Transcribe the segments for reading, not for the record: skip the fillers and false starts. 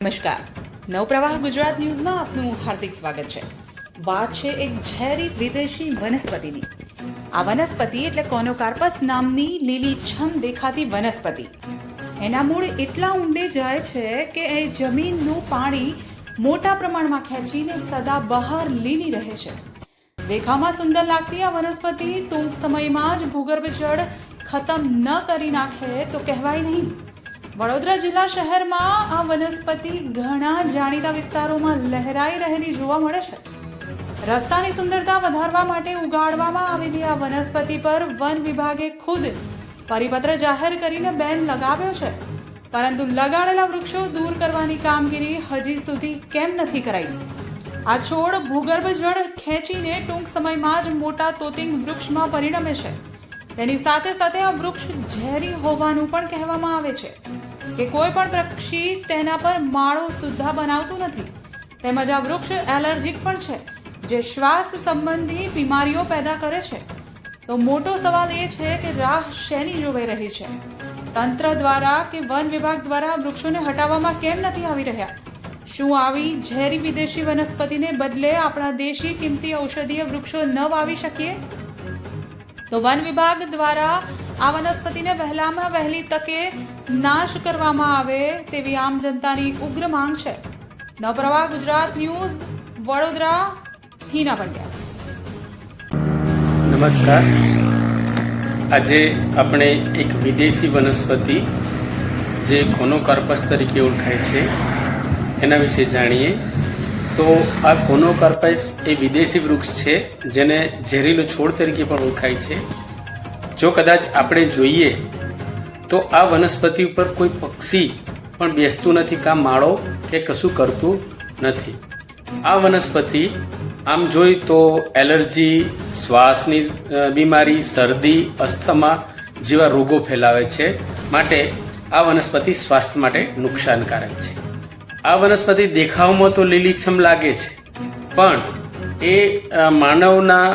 નમસ્કાર, નવપ્રવાહ ગુજરાત ન્યૂઝમાં આપનું હાર્દિક સ્વાગત છે. વાત છે એક ઝેરી વિદેશી વનસ્પતિની. આ વનસ્પતિ એટલે કોનોકાર્પસ નામની લીલીછમ દેખાતી વનસ્પતિ. એના મૂળ એટલા ઊંડે જાય છે કે એ જમીનનું પાણી મોટા પ્રમાણમાં ખેંચીને સદાબહાર લીલી રહે છે. દેખાવમાં સુંદર લાગતી આ વનસ્પતિ ટૂંક સમયમાં જ ભૂગર્ભ જળ ખતમ ન કરી નાખે તો કહેવાય નહીં. વડોદરા જિલ્લા શહેરમાં આ વનસ્પતિ ઘણા જાણીતા વિસ્તારોમાં લહેરાઈ રહેલી જોવા મળે છે. રસ્તાની સુંદરતા વધારવા માટે ઉગાડવામાં આવેલી આ વનસ્પતિ પર વન વિભાગે ખુદ પરિપત્ર જાહેર કરીને બેન લગાવ્યો છે, પરંતુ લગાડેલા વૃક્ષો દૂર કરવાની કામગીરી હજી સુધી કેમ નથી કરાઈ? આ છોડ ભૂગર્ભ જળ ખેંચીને ટૂંક સમયમાં જ મોટા તોતિંગ વૃક્ષમાં પરિણમે છે. તેની સાથે સાથે આ વૃક્ષ ઝેરી હોવાનું પણ કહેવામાં આવે છે કે કોઈ પણ પક્ષી તેના પર માળો સુદ્ધા બનાવતું નથી. તેમજ આ વૃક્ષ એલર્જીક પણ છે, જે શ્વાસ સંબંધી બીમારીઓ પેદા કરે છે. તો મોટો સવાલ એ છે કે રાહ શેની જોવાઈ રહી છે? તંત્ર દ્વારા કે વન વિભાગ દ્વારા વૃક્ષોને હટાવવામાં કેમ નથી આવી રહ્યા? શું આવી ઝેરી વિદેશી વનસ્પતિને બદલે આપણા દેશી કિંમતી ઔષધીય વૃક્ષો ન વાવી શકીએ? તો વન વિભાગ દ્વારા આ વનસ્પતિને વહેલામાં વહેલી તકે નાશ કરવામાં આવે તેવી આમ જનતાની ઉગ્ર માંગ છે. નવપ્રવાહ ગુજરાત ન્યૂઝ, વડોદરા, હિના પંડ્યા. નમસ્કાર. આજે આપણે એક વિદેશી વનસ્પતિ જે કોનોકાર્પસ તરીકે ઓળખાય છે એના વિશે જાણીએ. તો આ કોનોકાર્પસ એ વિદેશી વૃક્ષ છે જેને ઝેરીલો છોડ તરીકે પણ ઓળખાય છે. જો કદાચ આપણે જોઈએ તો આ વનસ્પતિ ઉપર કોઈ પક્ષી પણ બેસતું નથી, કાં માળો કે કશું કરતું નથી. આ વનસ્પતિ આમ જોઈ તો એલર્જી, શ્વાસની બીમારી, શરદી, અસ્થમા જેવા રોગો ફેલાવે છે. માટે આ વનસ્પતિ સ્વાસ્થ્ય માટે નુકસાનકારક છે. આ વનસ્પતિ દેખાવમાં તો લીલીછમ લાગે છે, પણ એ માનવના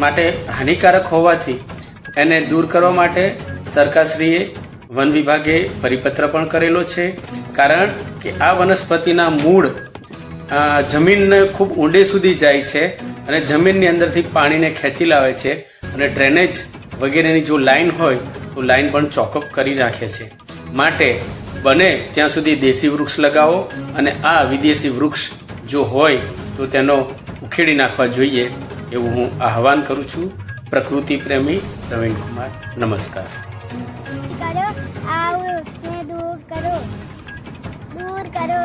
માટે હાનિકારક હોવાથી એને દૂર કરવા માટે સરકારશ્રીએ વન વિભાગે પરિપત્ર પણ કરેલો છે. કારણ કે આ વનસ્પતિના મૂળ જમીનને ખૂબ ઊંડે સુધી જાય છે અને જમીનની અંદરથી પાણીને ખેંચી લાવે છે અને ડ્રેનેજ વગેરેની જો લાઈન હોય તો લાઈન પણ ચોકઅપ કરી નાખે છે. માટે બને ત્યાં સુધી દેશી વૃક્ષ લગાવો અને આ વિદેશી વૃક્ષ જો હોય તો તેનો ઉખેડી નાખવા જોઈએ એવું હું આહવાન કરું છું. પ્રકૃતિ પ્રેમી પ્રવીણ કુમાર. નમસ્કાર. કરો આ વૃક્ષને દૂર કરો, દૂર કરો.